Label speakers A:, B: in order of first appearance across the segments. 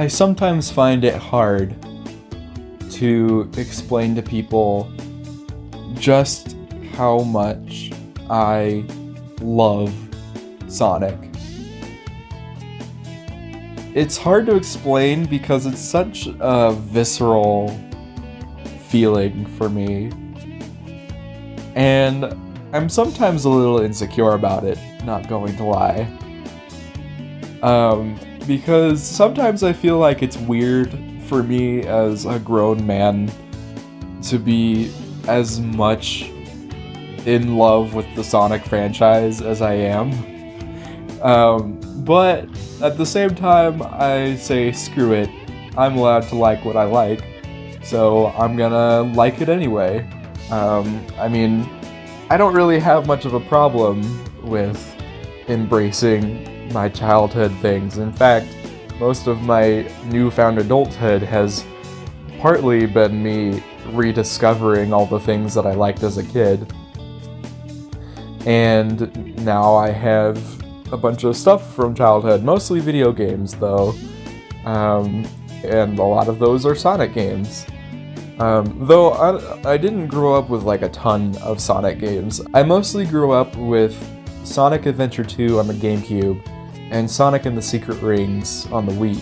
A: I sometimes find it hard to explain to people just how much I love Sonic. It's hard to explain because it's such a visceral feeling for me. And I'm sometimes a little insecure about it, not going to lie. Because sometimes I feel like it's weird for me as a grown man to be as much in love with the Sonic franchise as I am. But at the same time, I say, screw it. I'm allowed to like what I like, so I'm gonna like it anyway. I mean, I don't really have much of a problem with embracing my childhood things. In fact, most of my newfound adulthood has partly been me rediscovering all the things that I liked as a kid. And now I have a bunch of stuff from childhood, mostly video games though, and a lot of those are Sonic games. Though I didn't grow up with like a ton of Sonic games. I mostly grew up with Sonic Adventure 2 on the GameCube and Sonic and the Secret Rings on the Wii.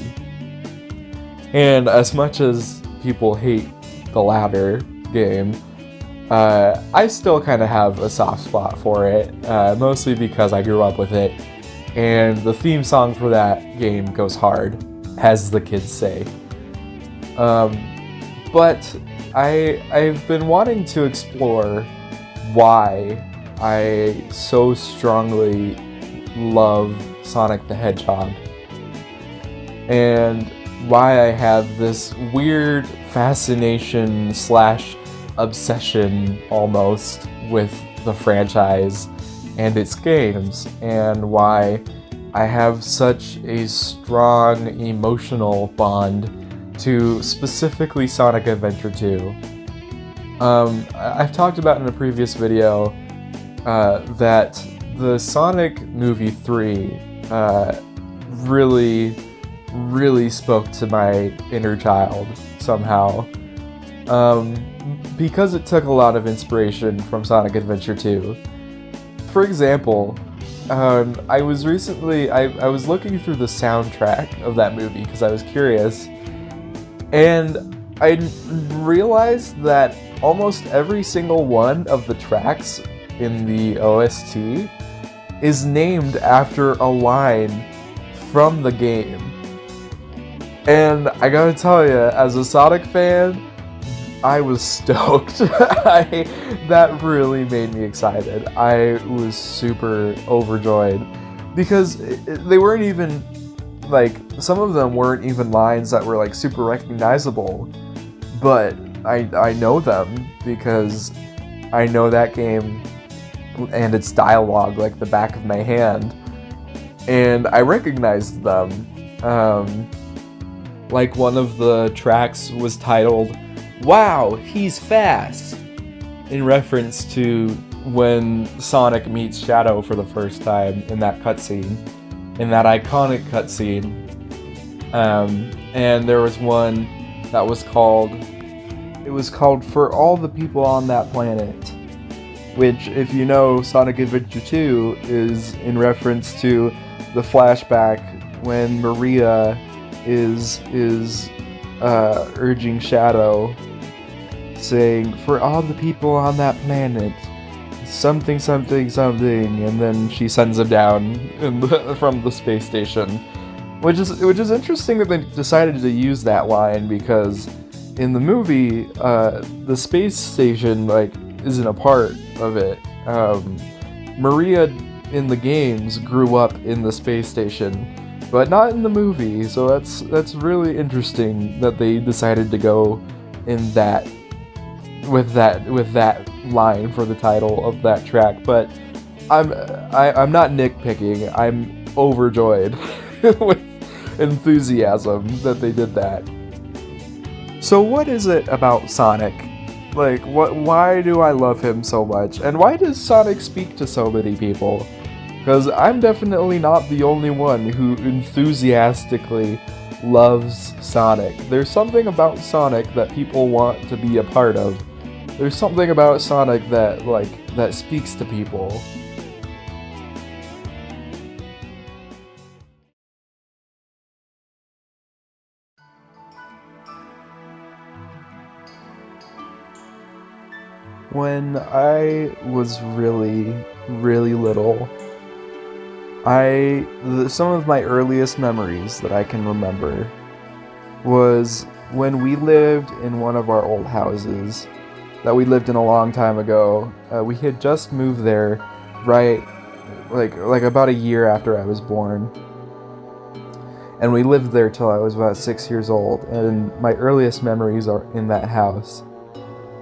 A: And as much as people hate the latter game, I still kind of have a soft spot for it, mostly because I grew up with it, and the theme song for that game goes hard, as the kids say. But I've been wanting to explore why I so strongly love Sonic the Hedgehog, and why I have this weird fascination / obsession almost with the franchise and its games, and why I have such a strong emotional bond to specifically Sonic Adventure 2. I've talked about in a previous video that the Sonic movie 3 really spoke to my inner child somehow. Because it took a lot of inspiration from Sonic Adventure 2. For example, I was looking through the soundtrack of that movie because I was curious, and I realized that almost every single one of the tracks in the OST is named after a line from the game. And I gotta tell you, as a Sonic fan, I was stoked. That really made me excited. I was super overjoyed because they weren't even, like, some of them weren't even lines that were like super recognizable, but I know them because I know that game and its dialogue like the back of my hand, and I recognized them. Like one of the tracks was titled "Wow, he's fast," in reference to when Sonic meets Shadow for the first time in that cutscene, in that iconic cutscene. And there was one that was called "For All the People on That Planet," which, if you know Sonic Adventure 2, is in reference to the flashback when Maria is urging Shadow, saying, "For all the people on that planet, something, something, something," and then she sends him down from the space station, which is interesting that they decided to use that line, because in the movie, the space station like isn't a part of it. Maria in the games grew up in the space station, but not in the movie, so that's really interesting that they decided to go in that with that line for the title of that track. But I'm not nitpicking. I'm overjoyed with enthusiasm that they did that. So what is it about Sonic? Like, why do I love him so much? And why does Sonic speak to so many people? Because I'm definitely not the only one who enthusiastically loves Sonic. There's something about Sonic that people want to be a part of. There's something about Sonic that speaks to people. When I was really, really little, some of my earliest memories that I can remember was when we lived in one of our old houses that we lived in a long time ago. We had just moved there, right, like about a year after I was born, and we lived there till I was about 6 years old. And my earliest memories are in that house.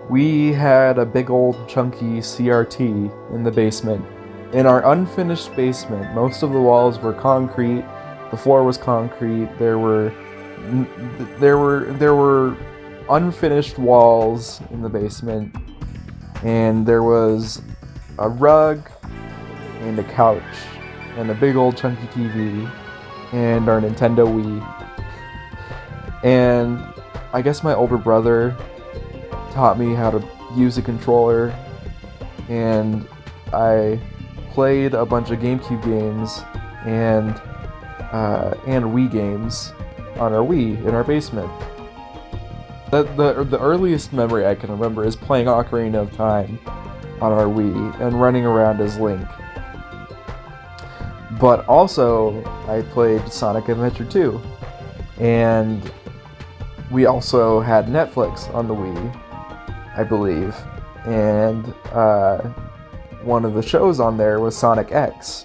A: We had a big old chunky CRT in the basement. In our unfinished basement, most of the walls were concrete, the floor was concrete, there were unfinished walls in the basement, and there was a rug and a couch and a big old chunky TV and our Nintendo Wii. And I guess my older brother taught me how to use a controller, and I played a bunch of GameCube games and Wii games on our Wii in our basement. The earliest memory I can remember is playing Ocarina of Time on our Wii and running around as Link. But also, I played Sonic Adventure 2, and we also had Netflix on the Wii, I believe, and one of the shows on there was Sonic X.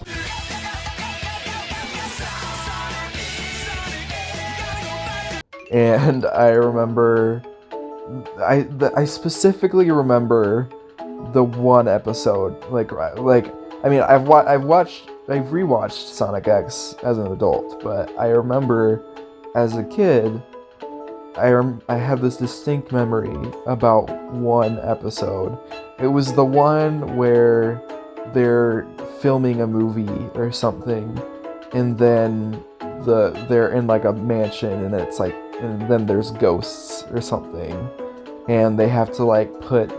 A: And I remember, I specifically remember the one episode, I've rewatched Sonic X as an adult, but I remember as a kid, I have this distinct memory about one episode. It was the one where they're filming a movie or something, and then they're in like a mansion, and it's like, and then there's ghosts or something, and they have to like put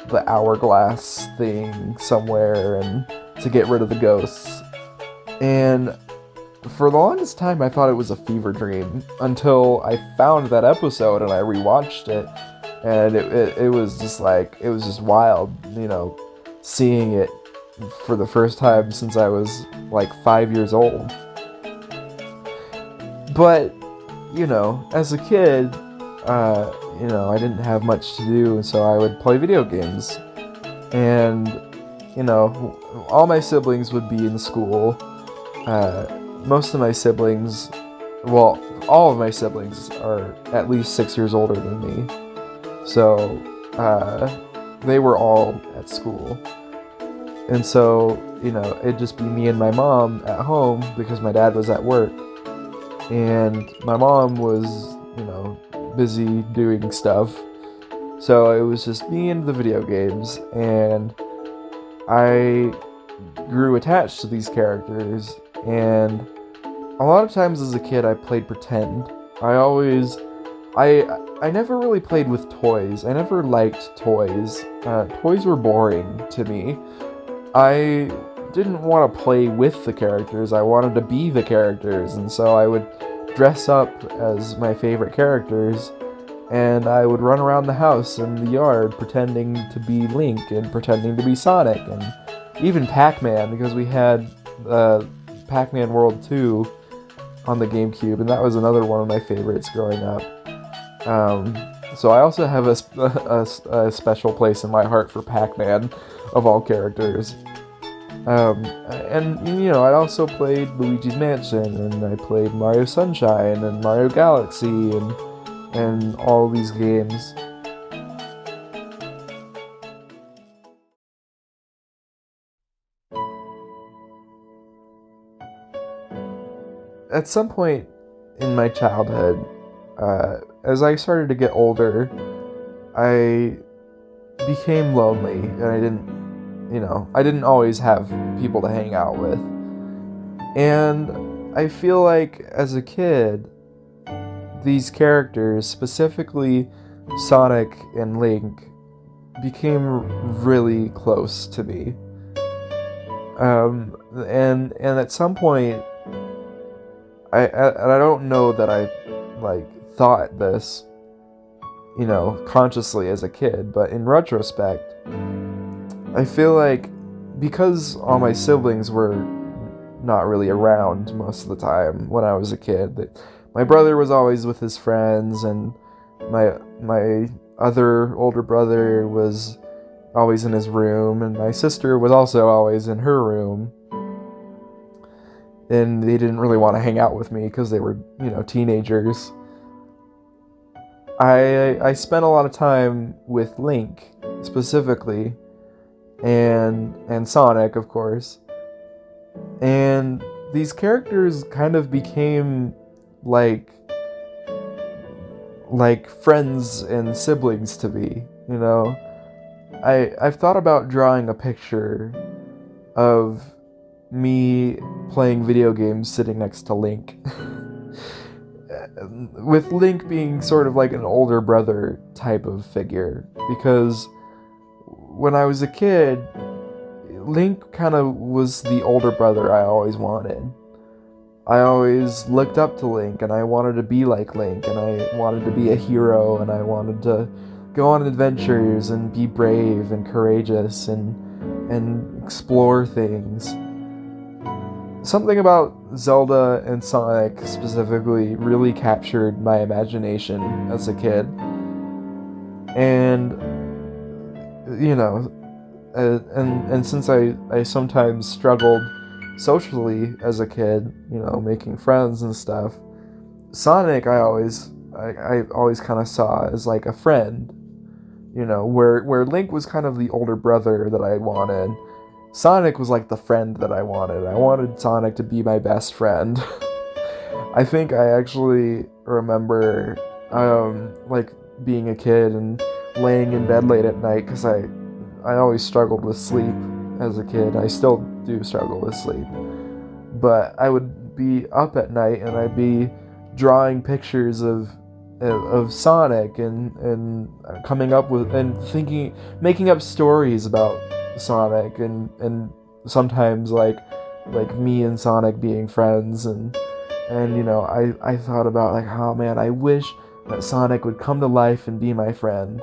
A: the hourglass thing somewhere and to get rid of the ghosts. And for the longest time, I thought it was a fever dream until I found that episode and I rewatched it, and it was just like, it was just wild, seeing it for the first time since I was like 5 years old. But, as a kid, I didn't have much to do, and so I would play video games. And, all my siblings would be in school. Most of my siblings, well, all of my siblings are at least 6 years older than me. So, they were all at school. And so, it'd just be me and my mom at home because my dad was at work. And my mom was, busy doing stuff. So it was just me and the video games, and I grew attached to these characters, and a lot of times as a kid I played pretend. I never really played with toys. I never liked toys. Toys were boring to me. I didn't want to play with the characters. I wanted to be the characters, and so I would dress up as my favorite characters, and I would run around the house and the yard pretending to be Link and pretending to be Sonic, and even Pac-Man, because we had Pac-Man World 2 on the GameCube, and that was another one of my favorites growing up. So I also have a special place in my heart for Pac-Man, of all characters. I also played Luigi's Mansion, and I played Mario Sunshine, and Mario Galaxy, and all these games. At some point in my childhood, as I started to get older, I became lonely, and I didn't always have people to hang out with. And I feel like as a kid, these characters, specifically Sonic and Link, became really close to me. And at some point, I don't know that I like thought this, consciously as a kid, but in retrospect, I feel like because all my siblings were not really around most of the time when I was a kid, that my brother was always with his friends, and my other older brother was always in his room, and my sister was also always in her room. And they didn't really want to hang out with me because they were, teenagers. I spent a lot of time with Link, specifically, and Sonic, of course. And these characters kind of became like friends and siblings to me, I've thought about drawing a picture of me playing video games sitting next to Link. With Link being sort of like an older brother type of figure, because when I was a kid, Link kind of was the older brother I always wanted. I always looked up to Link, and I wanted to be like Link, and I wanted to be a hero, and I wanted to go on adventures and be brave and courageous and explore things. Something about Zelda and Sonic specifically really captured my imagination as a kid. And, and since I sometimes struggled socially as a kid, making friends and stuff, Sonic I always kind of saw as like a friend, where Link was kind of the older brother that I wanted. Sonic was like the friend that I wanted. I wanted Sonic to be my best friend. I think I actually remember, like being a kid and laying in bed late at night, because I always struggled with sleep as a kid. I still do struggle with sleep. But I would be up at night and I'd be drawing pictures of Sonic and coming up with and making up stories about Sonic and sometimes like me and Sonic being friends and I thought about like, oh man, I wish that Sonic would come to life and be my friend.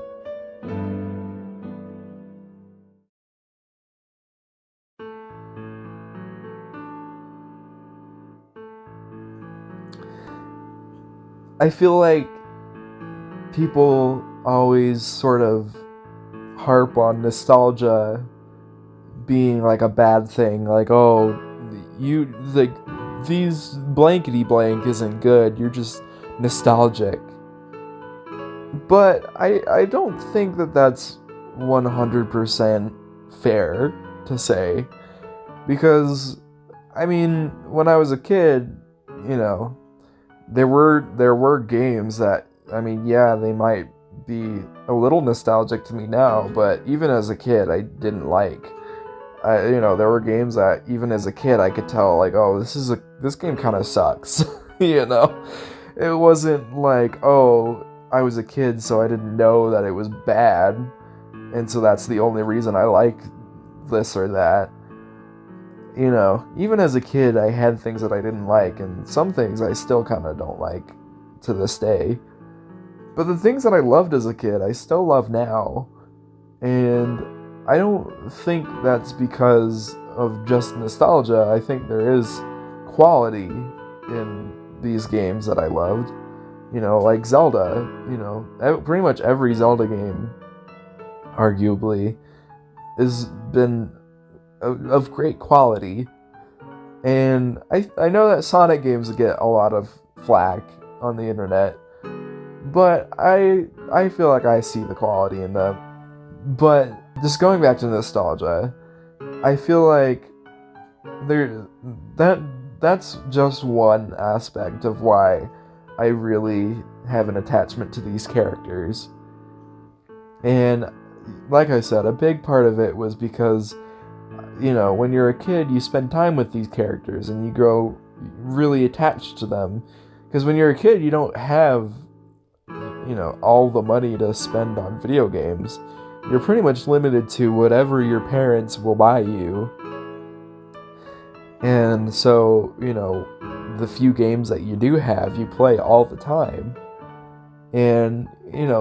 A: I feel like people always sort of harp on nostalgia being like a bad thing, like, oh, you like these blankety blank isn't good, you're just nostalgic. But I don't think that that's 100% fair to say, because I mean, when I was a kid, there were games that, I mean, yeah, they might be a little nostalgic to me now, but even as a kid, I didn't like. There were games that even as a kid I could tell, like, oh, this game kind of sucks. It wasn't like, oh, I was a kid, so I didn't know that it was bad, and so that's the only reason I like this or that. Even as a kid, I had things that I didn't like, and some things I still kind of don't like to this day. But the things that I loved as a kid, I still love now. And I don't think that's because of just nostalgia. I think there is quality in these games that I loved. Like Zelda, pretty much every Zelda game, arguably, has been of great quality. And I know that Sonic games get a lot of flack on the internet, but I feel like I see the quality in them. But just going back to nostalgia, I feel like that's just one aspect of why I really have an attachment to these characters. And like I said, a big part of it was because, when you're a kid, you spend time with these characters and you grow really attached to them Because when you're a kid, you don't have, all the money to spend on video games. You're pretty much limited to whatever your parents will buy you. And so, the few games that you do have, you play all the time. And,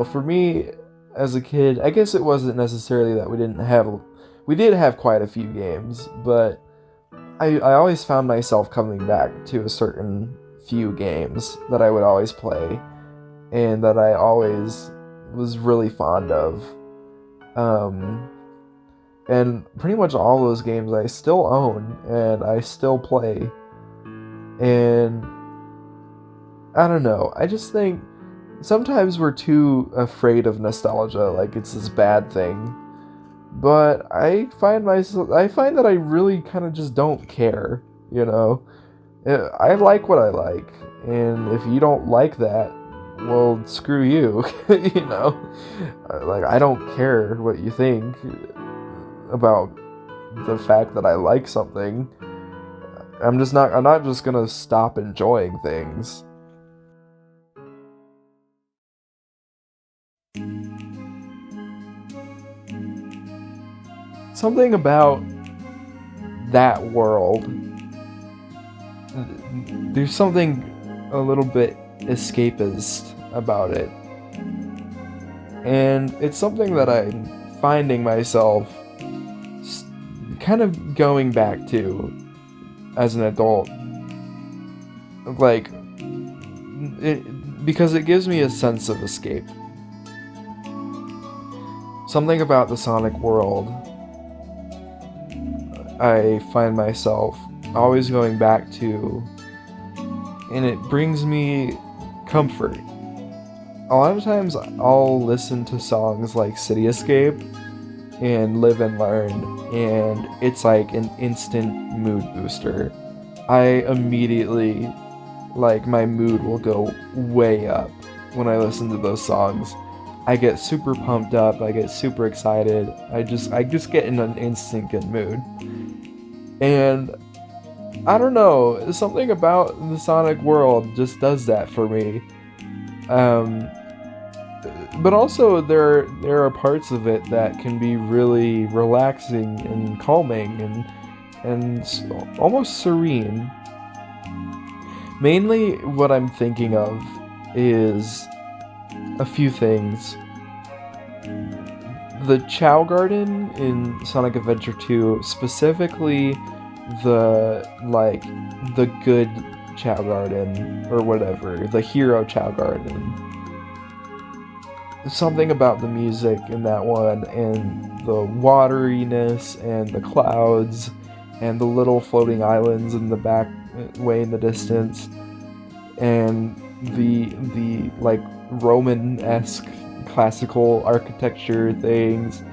A: for me, as a kid, I guess it wasn't necessarily that we did have quite a few games, but I always found myself coming back to a certain few games that I would always play, and that I always was really fond of. And pretty much all those games I still own, and I still play. And I don't know, I just think sometimes we're too afraid of nostalgia, like it's this bad thing. But I find that I really kind of just don't care, I like what I like, and if you don't like that, well, screw you, Like, I don't care what you think about the fact that I like something. I'm not just gonna stop enjoying things. Something about that world, there's something a little bit escapist about it. And it's something that I'm finding myself kind of going back to as an adult. Like, because it gives me a sense of escape. Something about the Sonic world, I find myself always going back to, and it brings me comfort. A lot of times I'll listen to songs like City Escape and Live and Learn, and it's like an instant mood booster. I immediately, my mood will go way up when I listen to those songs. I get super pumped up, I get super excited, I just get in an instant good mood. And I don't know, something about the Sonic world just does that for me. But also there are parts of it that can be really relaxing and calming and almost serene. Mainly what I'm thinking of is a few things. The Chao Garden in Sonic Adventure 2, specifically the good Chao Garden, or whatever, the hero Chao Garden. Something about the music in that one, and the wateriness, and the clouds, and the little floating islands in the back, way in the distance, and the Roman-esque classical architecture things.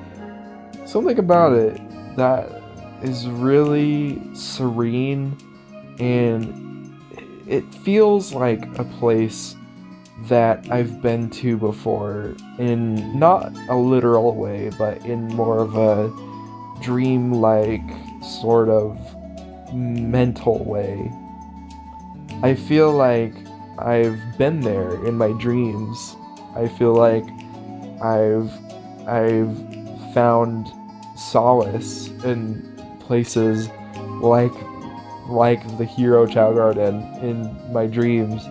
A: Something about it that is really serene, and it feels like a place that I've been to before, in not a literal way, but in more of a dream-like sort of mental way. I feel like I've been there in my dreams. I feel like I've found solace in places like the hero Chao Garden in my dreams.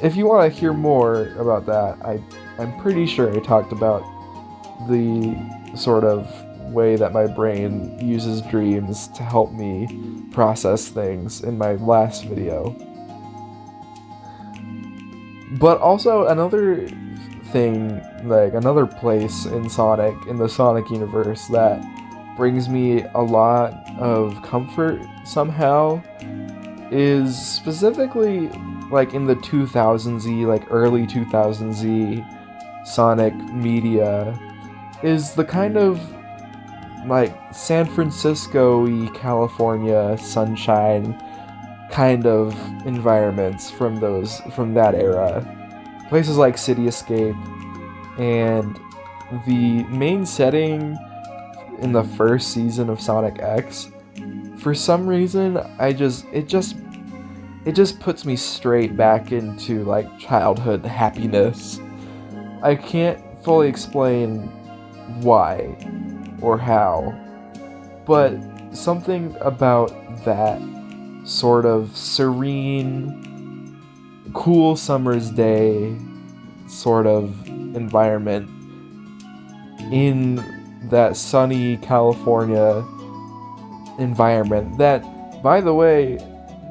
A: If you want to hear more about that, I'm pretty sure I talked about the sort of way that my brain uses dreams to help me process things in my last video. But also another thing, another place in the Sonic universe that brings me a lot of comfort somehow is specifically in the 2000Z, early 2000Z Sonic media, is the kind of San Francisco-y, California sunshine kind of environments from that era. Places like City Escape, and the main setting in the first season of Sonic X, for some reason, it just puts me straight back into like childhood happiness. I can't fully explain why or how, but something about that sort of serene, cool summer's day sort of environment in that sunny California environment that, by the way,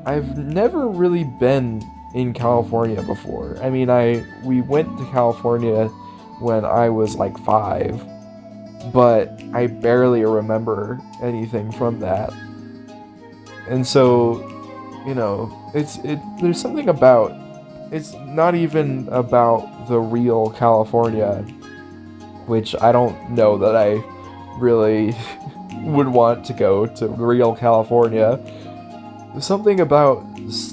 A: I've never really been in California before. I mean, we went to California when I was like 5, but I barely remember anything from that. And so, there's something about, it's not even about the real California, which I don't know that I really would want to go to real California. Something about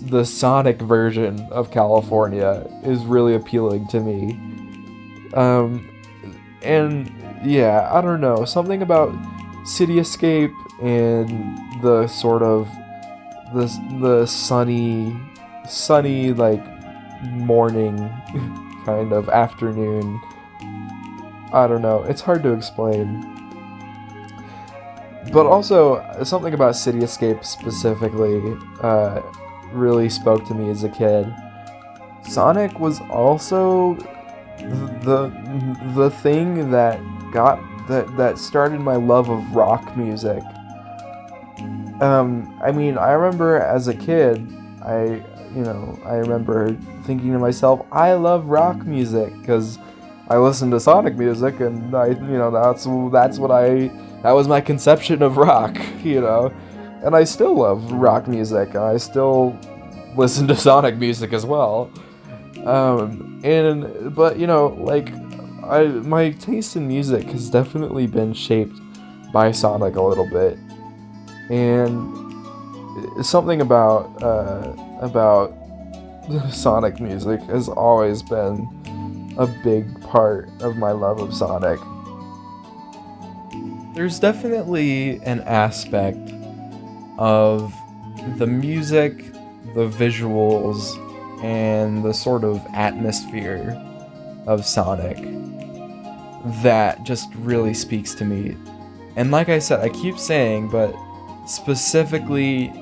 A: the Sonic version of California is really appealing to me. And yeah, I don't know, something about City Escape and the sort of the sunny like morning kind of afternoon. I don't know, it's hard to explain. But also, something about City Escape specifically really spoke to me as a kid. Sonic was also the thing that that started my love of rock music. I mean, I remember as a kid, I remember thinking to myself, I love rock music because I listened to Sonic music, and that was my conception of rock, and I still love rock music, and I still listen to Sonic music as well. My taste in music has definitely been shaped by Sonic a little bit, and something about Sonic music has always been a big part of my love of Sonic. There's definitely an aspect of the music, the visuals, and the sort of atmosphere of Sonic that just really speaks to me. And like I said, I keep saying, but specifically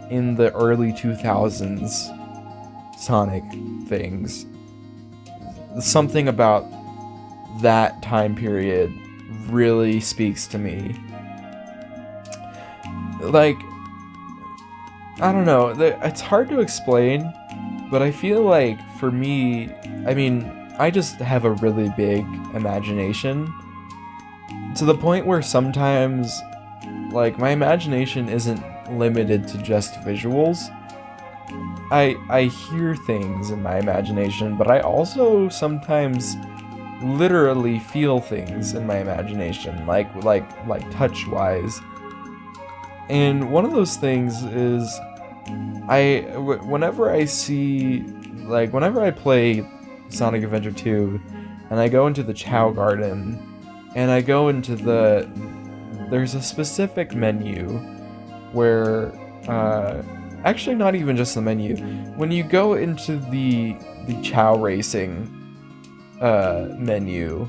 A: in the early 2000s Sonic things, something about that time period really speaks to me. Like, I don't know, it's hard to explain, but I feel like for me, I mean, I just have a really big imagination to the point where sometimes, like, my imagination isn't limited to just visuals. I hear things in my imagination, but I also sometimes literally feel things in my imagination, like touch-wise. And one of those things is whenever I play Sonic Adventure 2 and I go into the Chao Garden and I go into there's a specific menu where actually not even just the menu. When you go into the Chao Racing menu,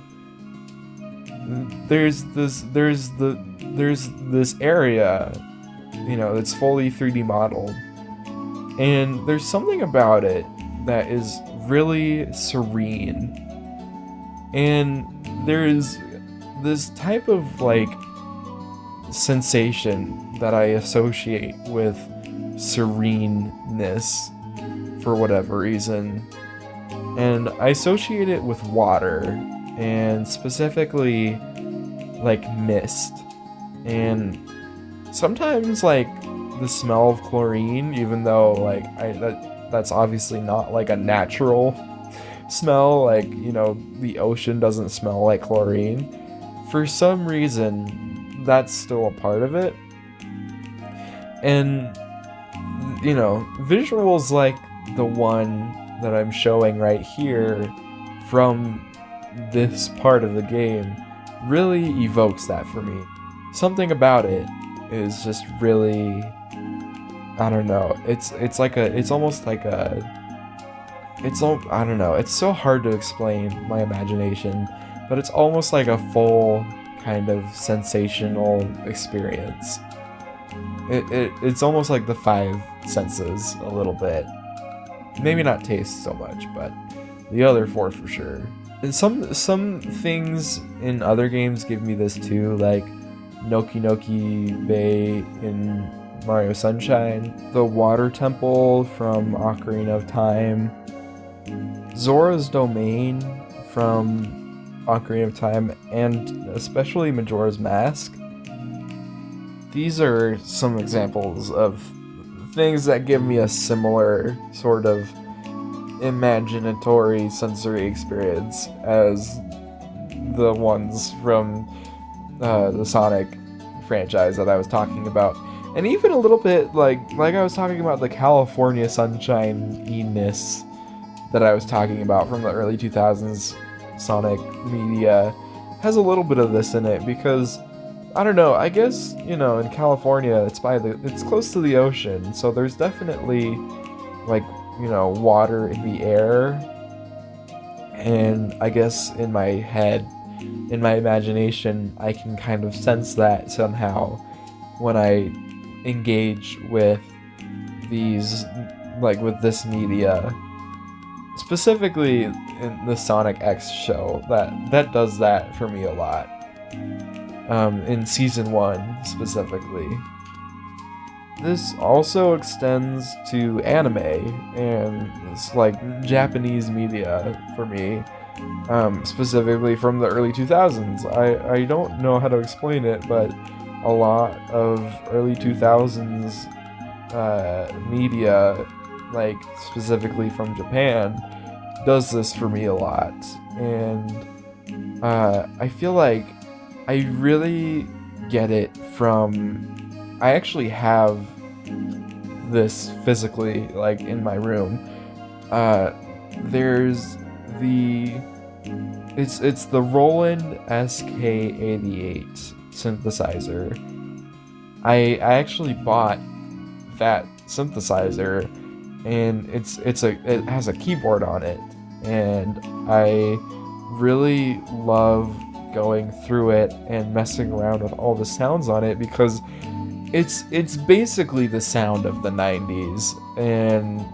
A: there's this area, it's fully 3D modeled, and there's something about it that is really serene, and there's this type of like sensation that I associate with sereneness for whatever reason. And I associate it with water, and specifically like mist, and sometimes like the smell of chlorine, even though like that's obviously not like a natural smell, like, the ocean doesn't smell like chlorine. For some reason, that's still a part of it. And visuals like the one that I'm showing right here from this part of the game really evokes that for me. Something about it is just really I don't know. It's almost like a I don't know. It's so hard to explain my imagination, but it's almost like a full kind of sensational experience. It's almost like the five senses a little bit. Maybe not taste so much, but the other four for sure. And some things in other games give me this too, like Noki Noki Bay in Mario Sunshine, the Water Temple from Ocarina of Time, Zora's Domain from Ocarina of Time, and especially Majora's Mask. These are some examples of things that give me a similar sort of imaginatory sensory experience as the ones from the Sonic franchise that I was talking about. And even a little bit like I was talking about the California Sunshine-iness that I was talking about from the early 2000s Sonic media has a little bit of this in it because I don't know, I guess, in California it's close to the ocean, so there's definitely like, water in the air. And I guess in my head, in my imagination, I can kind of sense that somehow when I engage with these, like with this media. Specifically in the Sonic X show, that does that for me a lot. In season 1 specifically. This also extends to anime and it's like Japanese media for me, specifically from the early 2000s. I don't know how to explain it, but a lot of early 2000s media, like specifically from Japan, does this for me a lot. And I feel like I really get it from... I actually have this physically, like, in my room. There's the... It's the Roland SK88 synthesizer. I actually bought that synthesizer, and it has a keyboard on it, and I really love going through it and messing around with all the sounds on it because it's basically the sound of the 90s, and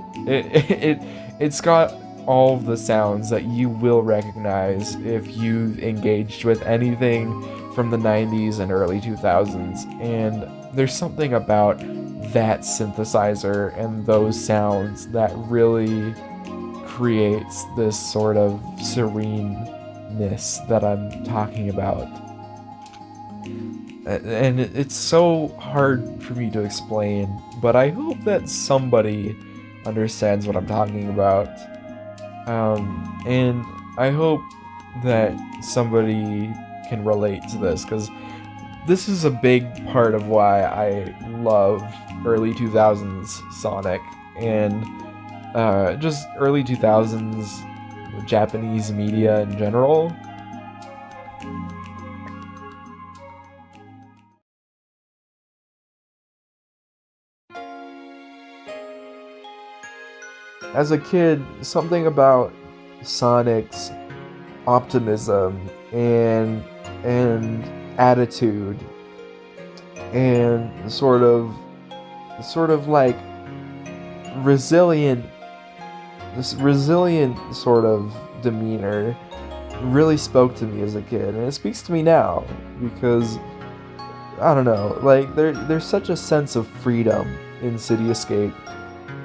A: it's got all of the sounds that you will recognize if you've engaged with anything from the 90s and early 2000s. And there's something about that synthesizer and those sounds that really creates this sort of sereneness that I'm talking about. And it's so hard for me to explain, but I hope that somebody understands what I'm talking about. And I hope that somebody can relate to this, because this is a big part of why I love early 2000s Sonic, and just early 2000s Japanese media in general. As a kid, something about Sonic's optimism and attitude and sort of like resilient sort of demeanor really spoke to me as a kid, and it speaks to me now because I don't know, like there's such a sense of freedom in City Escape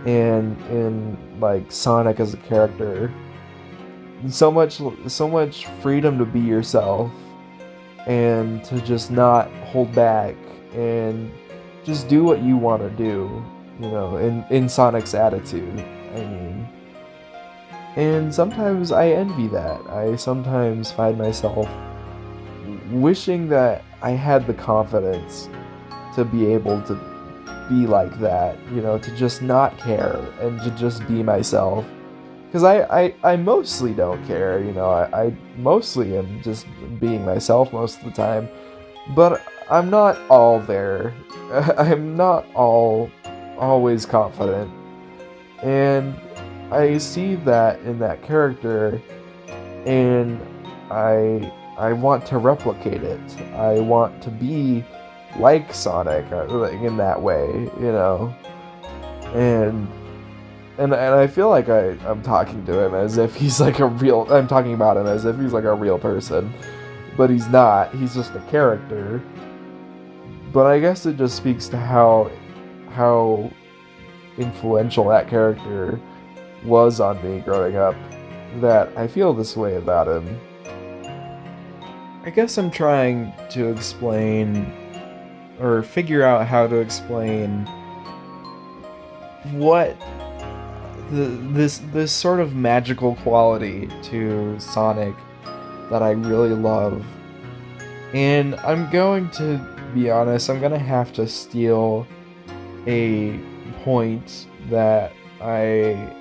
A: and in like Sonic as a character. So much freedom to be yourself and to just not hold back and just do what you want to do, in Sonic's attitude, I mean. And sometimes I envy that. I sometimes find myself wishing that I had the confidence to be able to be like that, to just not care and to just be myself. Because I mostly don't care, I mostly am just being myself most of the time. But I'm not all there. I'm not all always confident. And I see that in that character, and I want to replicate it. I want to be like Sonic, like, in that way, you know. And I feel like I'm talking to him as if he's like a real. I'm talking about him as if he's like a real person, but he's not. He's just a character. But I guess it just speaks to how influential that character was on me growing up, that I feel this way about him. I guess I'm trying to explain, or figure out how to explain, what this sort of magical quality to Sonic that I really love. And I'm going to be honest, I'm gonna have to steal a point that I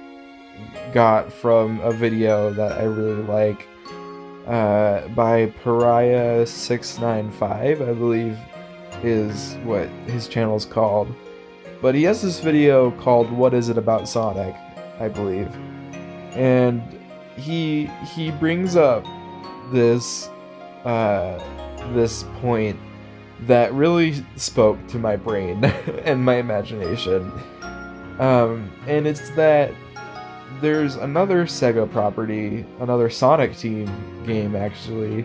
A: got from a video that I really like, by Pariah695, I believe is what his channel's called. But he has this video called What Is It About Sonic, I believe. And he brings up this this point that really spoke to my brain and my imagination. And it's that there's another Sega property, another Sonic Team game actually,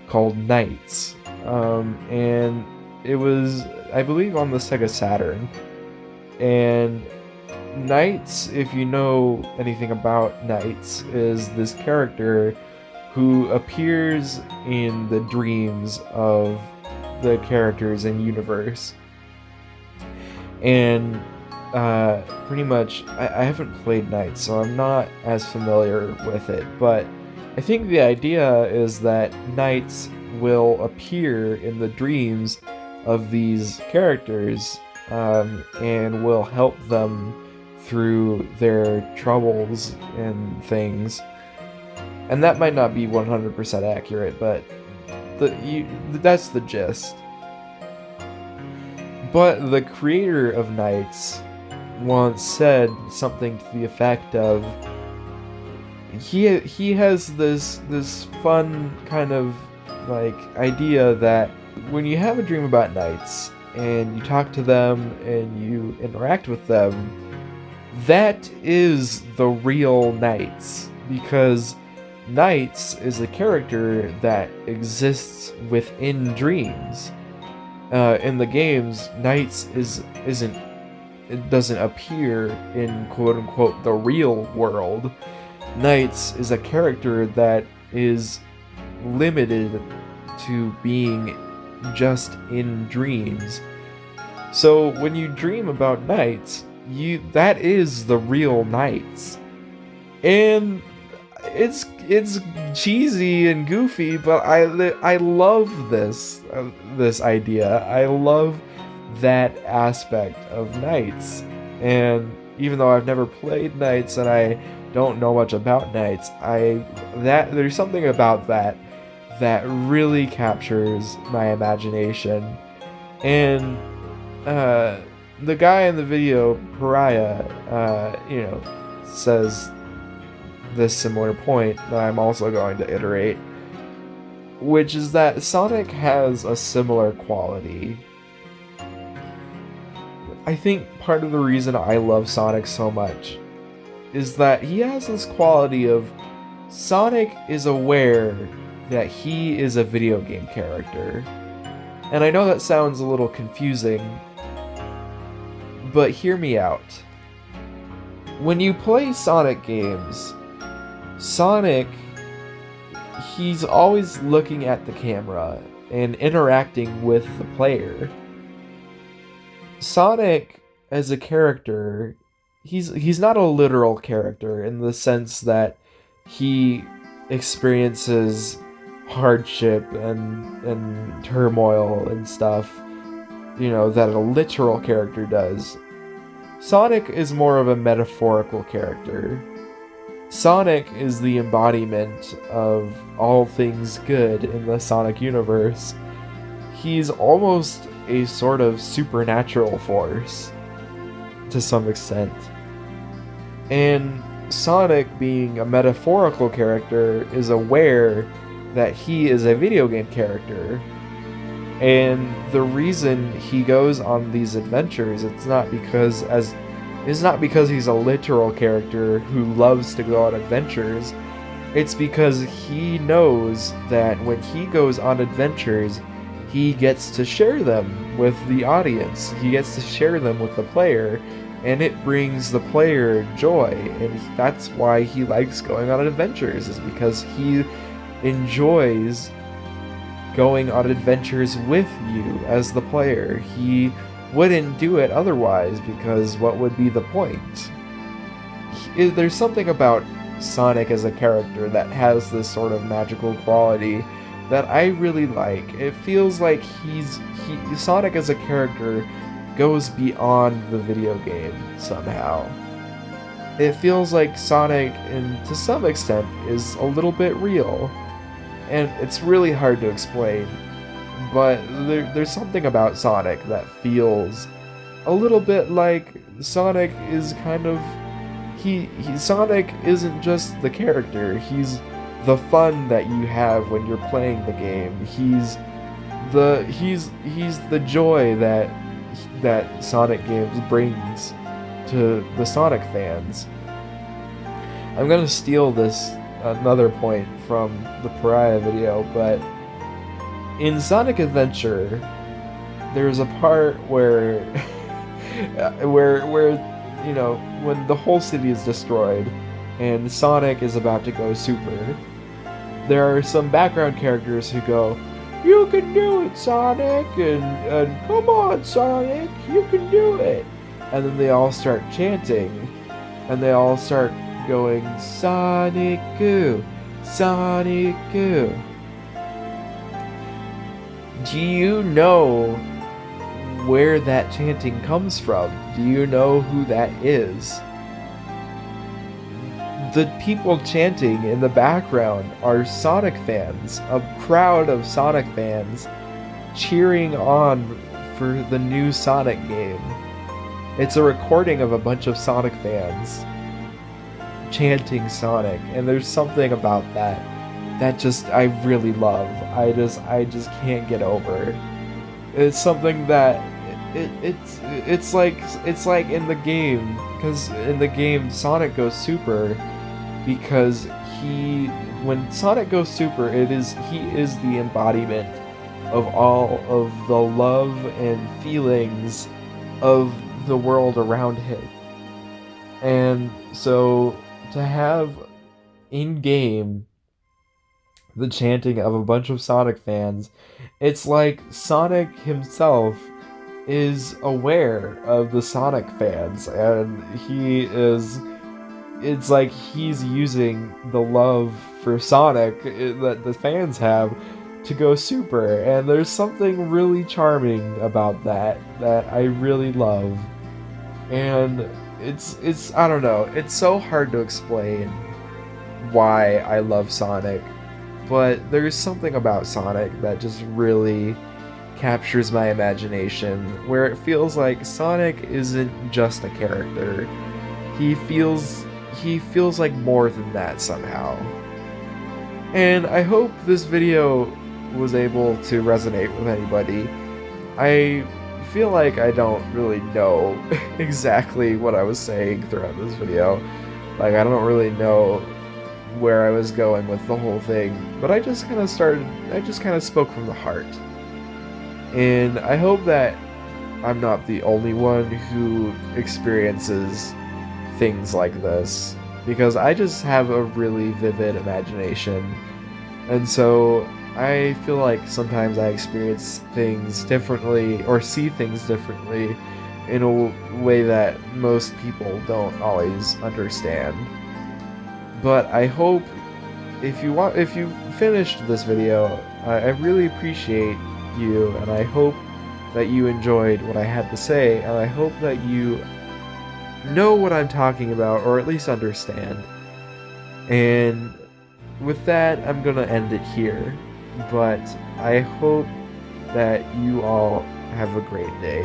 A: called Knights. And it was, I believe, on the Sega Saturn. And Knights, if you know anything about Knights, is this character who appears in the dreams of the characters in universe. And pretty much, I haven't played Knights, so I'm not as familiar with it, but I think the idea is that Knights will appear in the dreams of these characters, and will help them through their troubles and things. And that might not be 100% accurate, but that's the gist. But the creator of Knights once said something to the effect of, he has this fun kind of like idea that when you have a dream about Knights and you talk to them and you interact with them, that is the real Knights, because Knights is a character that exists within dreams. In the games, Knights doesn't appear in quote-unquote the real world. Knights is a character that is limited to being just in dreams. So when you dream about Knights, that is the real Knights. And it's cheesy and goofy, but I love this idea. I love that aspect of Knights. And even though I've never played Knights and I don't know much about Knights, there's something about that really captures my imagination. And the guy in the video, Pariah, says this similar point that I'm also going to iterate, which is that Sonic has a similar quality. I think part of the reason I love Sonic so much is that he has this quality of Sonic is aware that he is a video game character. And I know that sounds a little confusing, but hear me out. When you play Sonic games, Sonic, he's always looking at the camera and interacting with the player. Sonic, as a character, he's not a literal character in the sense that he experiences hardship and turmoil and stuff, that a literal character does. Sonic is more of a metaphorical character. Sonic is the embodiment of all things good in the Sonic universe. He's almost a sort of supernatural force. to some extent. And Sonic, being a metaphorical character, is aware that he is a video game character. And the reason he goes on these adventures, it's not because he's a literal character who loves to go on adventures. It's because he knows that when he goes on adventures, he gets to share them with the audience. He gets to share them with the player, and it brings the player joy. And that's why he likes going on adventures, is because he enjoys going on adventures with you as the player. He wouldn't do it otherwise, because what would be the point? There's something about Sonic as a character that has this sort of magical quality that I really like. It feels like Sonic as a character goes beyond the video game somehow. It feels like Sonic, and to some extent, is a little bit real. And it's really hard to explain, but there's something about Sonic that feels a little bit like Sonic is kind of... Sonic isn't just the character, he's the fun that you have when you're playing the game. He's the joy that Sonic games brings to the Sonic fans. I'm gonna steal another point from the Pariah video, but in Sonic Adventure, there's a part where you know, when the whole city is destroyed and Sonic is about to go super, there are some background characters who go, "You can do it, Sonic," and "Come on, Sonic, you can do it," and then they all start chanting, and they all start going, "Sonic Goo, Sonic Goo." Do you know where that chanting comes from? Do you know who that is? The people chanting in the background are Sonic fans, a crowd of Sonic fans cheering on for the new Sonic game. It's a recording of a bunch of Sonic fans chanting Sonic, and there's something about that I really love. I just can't get over. It's something that it's like in the game, because in the game Sonic goes super because when Sonic goes super, he is the embodiment of all of the love and feelings of the world around him. And so to have in-game the chanting of a bunch of Sonic fans, it's like Sonic himself is aware of the Sonic fans, and it's like he's using the love for Sonic that the fans have to go super, and there's something really charming about that I really love. And it's I don't know, it's so hard to explain why I love Sonic, but there's something about Sonic that just really captures my imagination, where it feels like Sonic isn't just a character. He feels like more than that somehow. And I hope this video was able to resonate with anybody. I feel like I don't really know exactly what I was saying throughout this video. Like, I don't really know where I was going with the whole thing, but I just kind of spoke from the heart. And I hope that I'm not the only one who experiences things like this, because I just have a really vivid imagination, and so I feel like sometimes I experience things differently or see things differently in a way that most people don't always understand. But I hope if you finished this video, I really appreciate you, and I hope that you enjoyed what I had to say, and I hope that you know what I'm talking about, or at least understand. And with that, I'm gonna end it here, but I hope that you all have a great day.